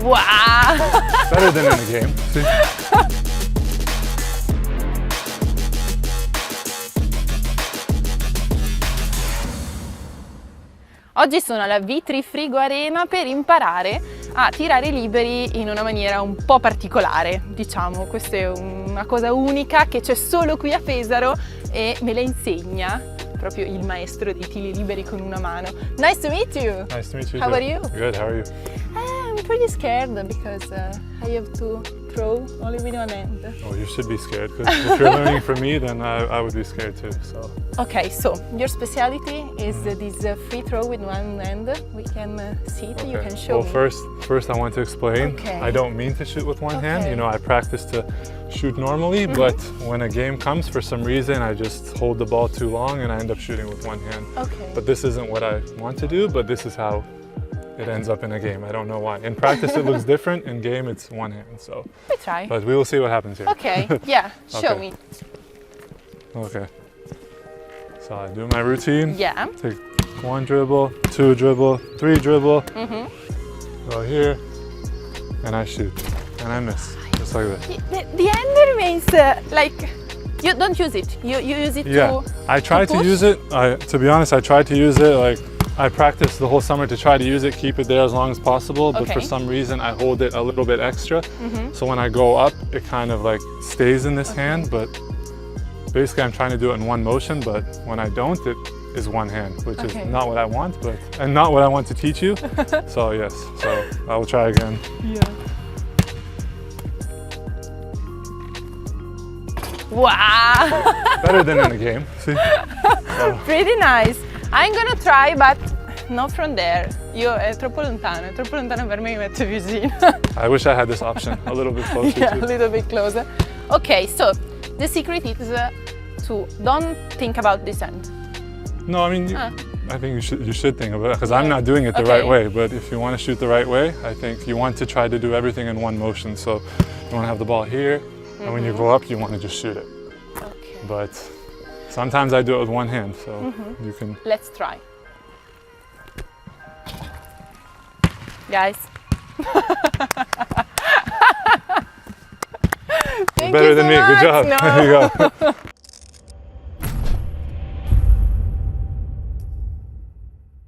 Wow! Better than in a game. See? Oggi sono alla Frigo Arena per imparare a tirare liberi in una maniera un po' particolare, diciamo. Questa è una cosa unica che c'è solo qui a Pesaro e me la insegna proprio il maestro dei tiri liberi con una mano. Nice to meet you! Nice to meet you. How are you? Good, how are you? I'm pretty scared because I have to throw only with one hand. Oh, you should be scared, because if you're learning from me, then I would be scared too, so. Okay, so your specialty is this free throw with one hand. We can see it, you can show me. Well, first I want to explain, I don't mean to shoot with one hand. You know, I practice to shoot normally, but when a game comes, for some reason, I just hold the ball too long and I end up shooting with one hand. Okay. But this isn't what I want to do, but this is how it ends up in a game. I don't know why. In practice it looks different, in game it's one hand, so. We try. But we will see what happens here. Okay, yeah, show me. Okay. So I do my routine. Yeah. Take one dribble, two dribble, three dribble. Go here, and I shoot. And I miss, just like this. The hand remains like, you don't use it. You use it to I try to use it. To be honest, I tried to use it. Like, I practiced the whole summer to try to use it, keep it there as long as possible. But for some reason, I hold it a little bit extra. So when I go up, it kind of like stays in this hand. But basically, I'm trying to do it in one motion. But when I don't, it is one hand, which is not what I want, and not what I want to teach you. So yes, so I will try again. Yeah. Wow! Better than in a game. See? Pretty nice. I'm gonna try, but not from there. È troppo lontano per me, mi metto vicino. I wish I had this option, a little bit closer. Yeah, a little bit closer. Okay, so the secret is to don't think about this end. No, I mean, I think you should think about it, because I'm not doing it the right way. But if you want to shoot the right way, I think you want to try to do everything in one motion. So you want to have the ball here, and when you go up, you want to just shoot it. Okay. But sometimes I do it with one hand, so you can. Let's try. Guys. You're better than me. Good job. No. There you go.